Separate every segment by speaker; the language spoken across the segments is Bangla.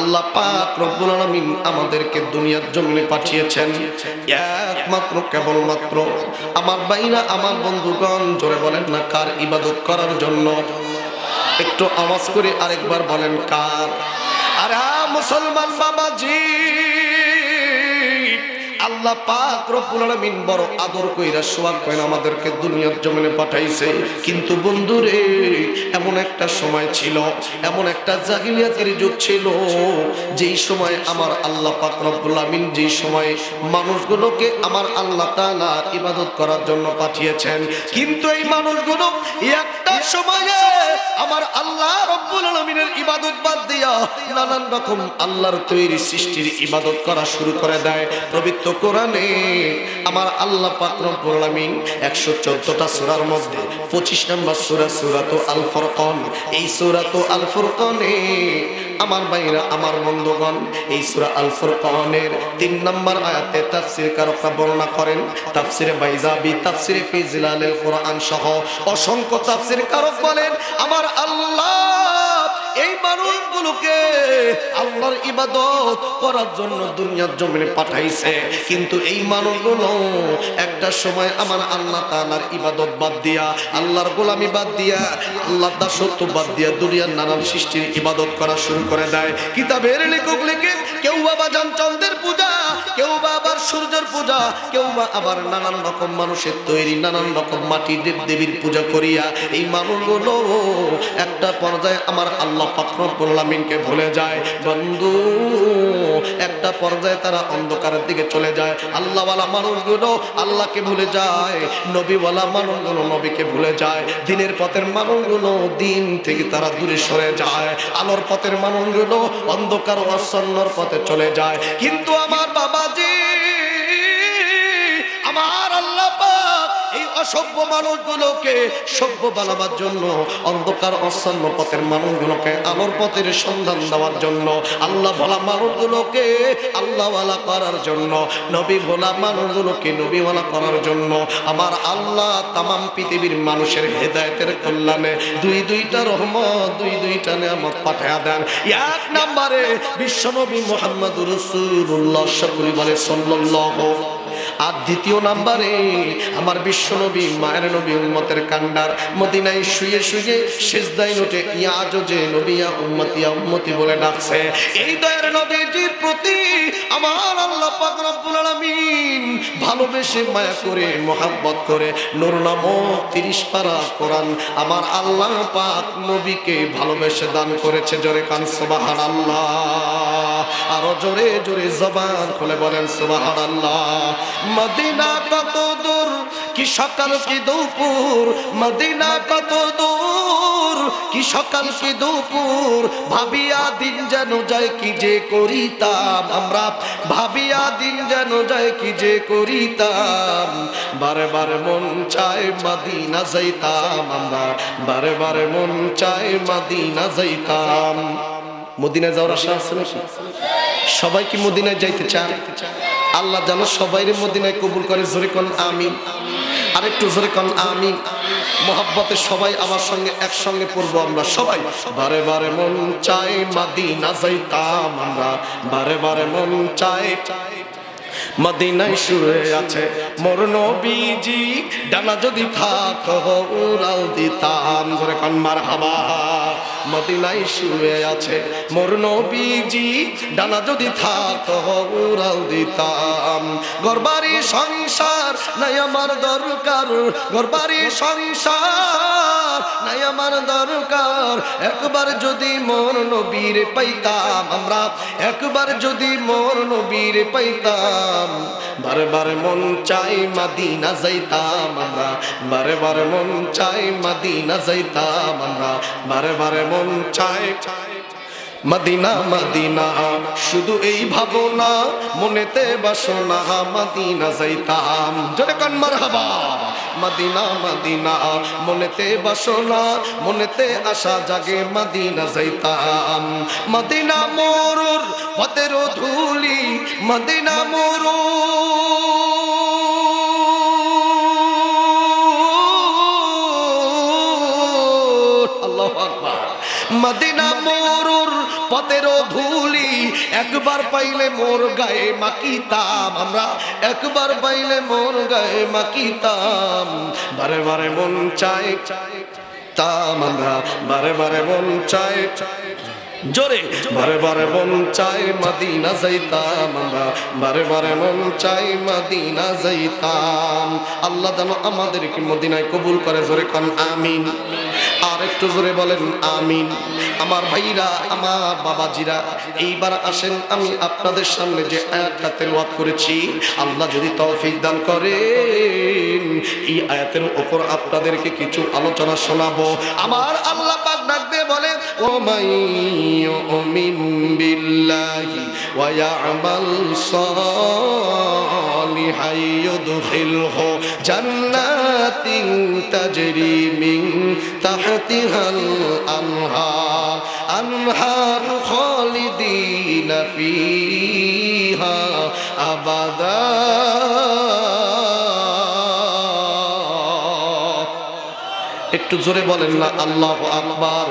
Speaker 1: আল্লাহ পাক রব্বুল আলামিন আমাদেরকে দুনিয়ার জমিনে পাঠিয়েছেন একমাত্র কেবলমাত্র আমার ভাইরা, আমার বন্ধুগণ, জোরে বলেন না কার ইবাদত করার জন্য? একটু আওয়াজ করে আরেকবার বলেন কার? আরে মুসলমান বাবাজি, আল্লাহ পাক রব্বুল আলামিন বড় আদর কইরা সোয়াগ কইরা আমাদেরকে দুনিয়ার জমিনে পাঠাইছে। কিন্তু বন্ধুরে, এমন একটা সময় ছিল, এমন একটা জাহিলিয়াতের যুগ ছিল, যেই সময় আমার আল্লাহ পাক রব্বুল আলামিন যেই সময় মানুষগুলোকে আমার আল্লাহ তাআলা ইবাদত করার জন্য পাঠিয়েছেন, কিন্তু এই মানুষগুলো একটা সময়ে আমার আল্লাহ রব্বুল আলামিনের ইবাদত বাদ দিয়া নানান রকম আল্লাহর তৈরি সৃষ্টির ইবাদত করা শুরু করে দেয়। পবিত্র কোরআনে আমার আল্লাহ পাক রব্বুল আলামিন 114টা সূরার মধ্যে 25 নম্বর সূরা সূরাতু আল ফুরকান, এই সূরাতু আল ফুরকানে আমার ভাইরা, আমার বন্ধুগণ, এই সূরা আল ফুরকানের 3 নম্বর আয়াতে তাফসীর কারকরা বর্ণনা করেন, তাফসীরে বাইজাবি, তাফসীরে ফি জিলালিল কোরআন সহ অসংখ্য তাফসীর কারক বলেন আমার আল্লাহ এই মানুষগুলোকে আল্লাহর ইবাদত করার জন্য দুনিয়ার জমিনে পাঠাইছে। কিন্তু এই মানুষগুলো একটা সময় আমার আল্লাহ তাআলার ইবাদত বাদ দিয়া, আল্লাহর গোলামি বাদ দিয়া, আল্লাহর দাসত্ব বাদ দিয়া দুনিয়ার নানান সৃষ্টির ইবাদত করা শুরু করে দেয়। কিতাবের লেখক লিখে কেউ বাবা চন্দ্রের পূজা, কেউ বা আবার সূর্যের পূজা, কেউ বা আবার নানান রকম মানুষের তৈরি নানান রকম মাটি দেব দেবীর পূজা করিয়া এই মানুষগুলো একটা পর্যায়ে আমার আল্লাহ পাক রব্বুল আলামিনকে ভুলে যায়। বন্ধু, একটা পর্যায়ে তারা অন্ধকারের দিকে চলে যায়। আল্লাহওয়ালা মানুষগুলো আল্লাহকে ভুলে যায়, নবীওয়ালা মানুষগুলো নবীকে ভুলে যায়, দিনের পথের মানুষগুলো দিন থেকে তারা দূরে সরে যায়, আলোর পথের মানুষগুলো অন্ধকার ও অসন্নর পথে চলে যায়। কিন্তু আমার বাবাজি, আমার আল্লাহ পাক এই অসভ্য মানুষগুলোকে সভ্য বানাবার জন্য, অন্ধকার অসন্ন পথের মানুষগুলোকে আলোর পথের সন্ধান দেওয়ার জন্য, আল্লাহ ভোলা মানুষগুলোকে আল্লাহওয়ালা করার জন্য, নবী ভোলা মানুষগুলোকে নবীওয়ালা করার জন্য আমার আল্লাহ তামাম পৃথিবীর মানুষের হেদায়েতের কল্যাণে দুইটা রহমত, দুইটা নিয়ামত পাঠিয়ে দেন। এক নম্বরে বিশ্বনবী মুহাম্মদুর রাসূলুল্লাহ সকলে বলে সাল্লাল্লাহু, আর দ্বিতীয় নম্বরে আমার বিশ্বনবী মায়ের নবী উম্মতের কান্ডার মদিনায় শুয়ে শুয়ে সিজদায় উঠে ইয়া আজজে নবী ইয়া উম্মতি বলে ডাকছে। এই দয়ার নবীজির প্রতি আমার আল্লাহ পাক রব্বুল আলামিন ভালোবেসে মায়া করে মোহাব্বত করে নূর নামক 30 পারা কোরআন আমার আল্লাহ পাক নবীকে ভালোবেসে দান করেছে। জোরে কান সুবহানাল্লাহ, আরো জোরে জোরে জবান খুলে বলেন সুবহানাল্লাহ। মদিনা কত দূর, কি সকাল কি দুপুর, মদিনা কত দূর, কি সকাল কি দুপুর, ভাবিয়া দিন যেন যায় কি যে করিতাম আমরা, ভাবিয়া দিন যেন যায় কি যে করিতাম, বারে বারে মন চায় মদিনা যাইতাম আমরা, বারে বারে মন চায় মদিনা যাইতাম। মদিনায় যাওয়ার আশা আছে নাকি? সবাই কি মদিনায় যাইতে চান? আল্লাহ যেন সবাইরে মদিনায় কবুল করে। জোরে কোন আমিন, আরেকটু জোরে কোন আমিন। মোহাব্বতে সবাই আমার সঙ্গে একসঙ্গে পড়বো আমরা সবাই। বারে বারে মন চাই মদিনা যাইতাম আমরা, বারে বারে মন চাই মদিনায় শুয়ে আছে মোর নবীজি, ডানা যদি থাকতো উড়াল দিতাম। জোরে কোন মারহাবা। মদিনায় শুয়ে আছে মোর নবীজি, ডানা যদি থাকতো উড়াল দিতাম। ঘরবাড়ি সংসার নাই আমার দরকার, ঘরবাড়ি সংসার নাই আমার দরকার, একবার যদি মোর নবীর পাইতাম আমরা, একবার যদি মোর নবীর পাইতাম, বারে বারে মন চাই মদিনা যাইতাম আমরা, বারে বারে মন চাই মদিনা যাইতাম আমরা, বারে বারে মন চাই মদিনা মদিনা, শুধু এই ভাবনা মনেতে বাসনা মদিনা যাইতাম। জোরে কোন মারহাবা। মদিনা মদিনা, মনেতে বাসনা মনেতে আশা জাগে মদিনা যাইতাম। মদিনা মোরুর পথের ধুলি, মদিনা মোরুর, আল্লাহু আকবার। মদিনা মোরুর পথের ধুলি, একবার পাইলে মোর গায়ে মাখিতাম, আমরা একবার পাইলে মোর গায়ে মাখিতাম, বারে বারে মন চায় তাম, আমরা বারে বারে মন চায় জোরে বারে বারে মন চাই মদিনা যাইতাম, আমরা বারে বারে মন চাই মদিনা যাইতাম। আল্লাহ যেন আমাদেরকে মদিনায় কবুল করে, জোরে কান আমিন। আর একটু জোরে বলেন আমিন। আমার ভাইরা, আমার বাবাজিরা, এইবার আসেন আমি আপনাদের সামনে যে আয়াতটা তেলাওয়াত করেছি, আল্লাহ যদি তৌফিক দান করেন এই আয়াতের উপর আপনাদেরকে কিছু আলোচনা শোনাবো। আমার আল্লাহ পাক ডাক দিয়ে বলে, ও মাই يؤمن بالله ويعمل صالحا يدخله جنات تجري من تحتها الأنهار أنهار خالدين فيها أبدا। একটু জোরে বলেন না আল্লাহু আকবার।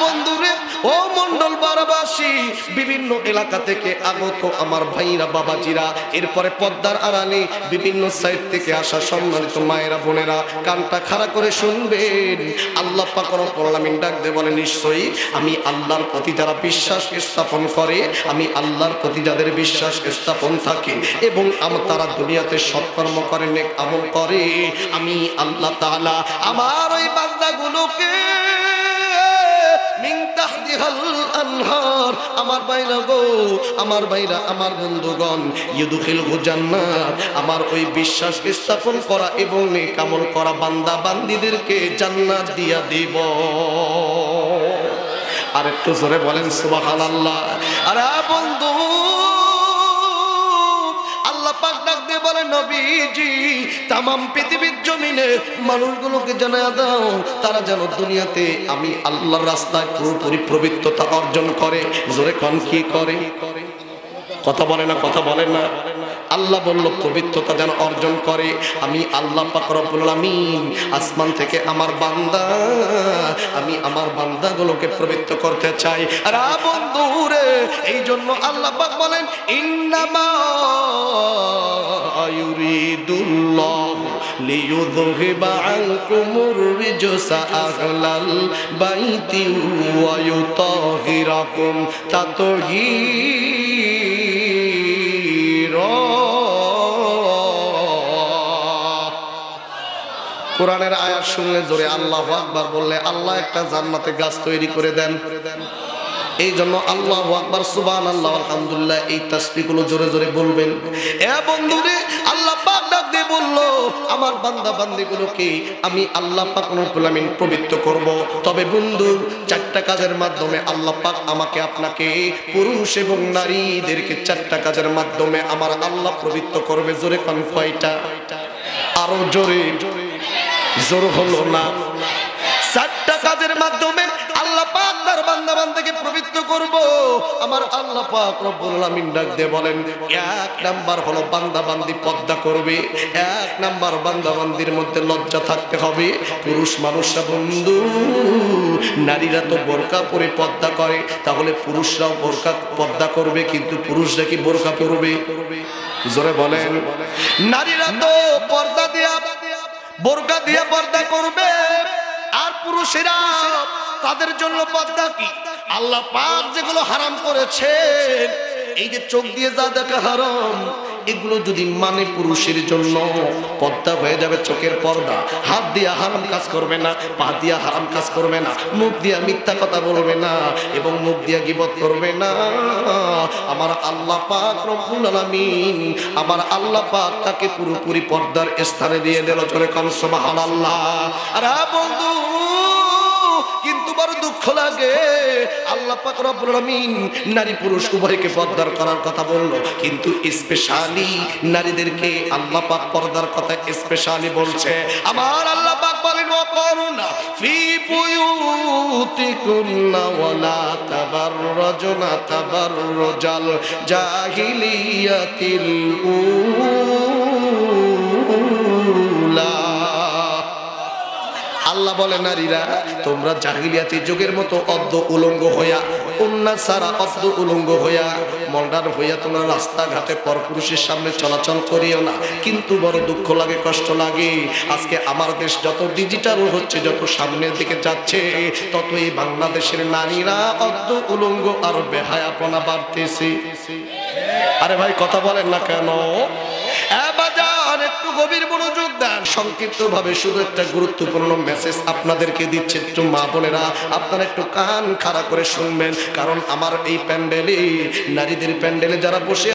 Speaker 1: বন্ধুরে, ও মন্ডল বারবাসী, বিভিন্ন এলাকা থেকে আগত আমার ভাইরা বাবাজিরা, এরপরে পর্দার আড়ালে বিভিন্ন সাইড থেকে আসা সম্মানিত মায়েরা বোনেরা, কানটা খাড়া করে শুনবেন। আল্লাহ পাক রব্বুল আলামিন ডাক দিয়ে বলে, নিশ্চয়ই আমি আল্লাহর প্রতি যারা বিশ্বাস স্থাপন করে, আমি আল্লাহর প্রতি যাদের বিশ্বাস স্থাপন থাকে এবং তারা দুনিয়াতে সৎকর্ম করে, নেক আমল করে, আমি আল্লাহ তাআলা আমার ওই বান্দাগুলোকে মিন তাহতিহাল আনহার, আমার ভাইরা গো, আমার ভাইরা, আমার বন্ধুগণ, ইউদখিলহু জান্নাত, আমার ওই বিশ্বাস স্থাপন করা এবং নেক আমল করা বান্দা বান্দীদেরকে জান্নাত দিয়া দিব। আর একটু জোরে বলেন সুবহানাল্লাহ। আরে বন্ধু, আল্লাহ পাক ডাক দিয়ে বলে, নবীজি তামাম পৃথিবীর জমিনে মানুষগুলোকে জানায়া দাও, তারা যেন দুনিয়াতে আমি আল্লাহর রাস্তায় পুরোপুরি পবিত্রতা অর্জন করে। জোরে কোন কি করে? কথা বলে না, কথা বলে না। আল্লাহ বলল পবিত্রতা যেন অর্জন করে। আমি আল্লাহ পাক রব্বুল আলামিন আসমান থেকে আমার বান্দা, আমি আমার বান্দাগুলোকে পবিত্র করতে চাই। আর বন্ধুরে, এই জন্য আল্লাহ পাক বলেন, ইন্নামা ইউরিদুল্লাহু লিইয়ুযহিবা আনকুমুর রিজসা আহলাল বাইতি ওয়া ইউতাহিরাকুম তাতহীরা। কোরআনের আয়াত শুনলে জোরে আল্লাহু আকবার বললে আল্লাহ একটা জান্নাতে গাছ তৈরি করে দেন। এই জন্য আল্লাহু আকবার, সুবহানাল্লাহ, আলহামদুলিল্লাহ, এই তাসবিহগুলো জোরে জোরে বলবেন। এ বন্ধুরে, আল্লাহ পাক ডাক দিয়ে বলল, আমার বান্দা বান্দীগুলোকে আমি আল্লাহ পাক রব্বুল আমিন পবিত্র করব। তবে বন্ধু, চারটা কাজের মাধ্যমে আল্লাহ পাক আমাকে আপনাকে, পুরুষ এবং নারীদেরকে চারটা কাজের মাধ্যমে আমার আল্লাহ পবিত্র করবে। জোরে কোন কয়টা? আরো জোরে, জোর হলো না। চারটা কাজের মাধ্যমে আল্লাহ পাক তার বান্দা বান্দাকে পবিত্র করব। আমার আল্লাহ পাক রব্বুল আলামিন ডাক দিয়ে বলেন, এক নাম্বার হলো বান্দা বান্দি পর্দা করবে। এক নাম্বার, বান্দা বান্দির মধ্যে লজ্জা থাকতে হবে। পুরুষ মানুষরা বন্ধু, নারীরা তো বোরকা পরে পর্দা করে, তাহলে পুরুষরাও বোরকা পর্দা করবে, কিন্তু পুরুষরা কি বোরকা পরবে? জোরে বলেন। নারীরা তো পর্দা দিয়া, বোরকা দিয়া পর্দা করবে, আর পুরুষেরা তাদের জন্য পর্দা কি? আল্লাহ পাক যেগুলো হারাম করেছেন, এই যে চোখ দিয়ে যা দেখা হারাম, এগুলো যদি মানে পুরুষের জন্য পর্দা হয়ে যাবে, চোখের পর্দা। হাত দিয়া হারাম কাজ করবে না, পা দিয়া হারাম কাজ করবে না, মুখ দিয়া মিথ্যা কথা বলবে না, এবং মুখ দিয়া গীবত করবে না। আমার আল্লাহ পাক রব্বুল আলামিন, আমার আল্লাহ পাক তাকে পুরোপুরি পর্দার স্থানে দিয়ে দিল। জোরে কোন সুবহানাল্লাহ। আরে বন্ধু, কিন্তু বড় দুঃখ লাগে, আল্লাহ পাক রব্বুল আলামিন নারী পুরুষ উভয়কে পর্দার করার কথা বললো, কিন্তু স্পেশালি নারীদেরকে আল্লাহ পাক পর্দার কথা স্পেশালি বলছে। আমার আল্লাহ পাক বলেন, ওয়াকারুনা ফি বুয়ুতিকুন্না ওয়ালা তাবাররাজনা তাবাররুজাল জাহিলিয়াতিল উলা। আল্লাহ বলে, নারীরা তোমরা জাহিলিয়াতি যুগের মতো অর্ধ উলঙ্গ হইয়া উন্না সারা অর্ধ উলঙ্গ হইয়া মডার্ন হইয়া তোমরা রাস্তাঘাটে পরপুরুষের সামনে চলাচল করিও না। কিন্তু বড় দুঃখ লাগে, কষ্ট লাগে, আজকে আমার দেশ যত ডিজিটাল হচ্ছে, যত সামনের দিকে যাচ্ছে, তত এই বাংলাদেশের নারীরা অর্ধ উলঙ্গ আর বেহায়াপনা বাড়তেছে। আরে ভাই কথা বলেন না কেন? একটু গভীর মনোযোগ দেন। সংক্ষিপ্ত ভাবে শুধু একটা গুরুত্বপূর্ণ মেসেজ আপনাদেরকে দিচ্ছে, একটু মা বোনেরা আপনারা একটু কান খাড়া করে শুনবেন। কারণ আমার এই প্যান্ডেলে, নারীদের প্যান্ডেলে যারা বসে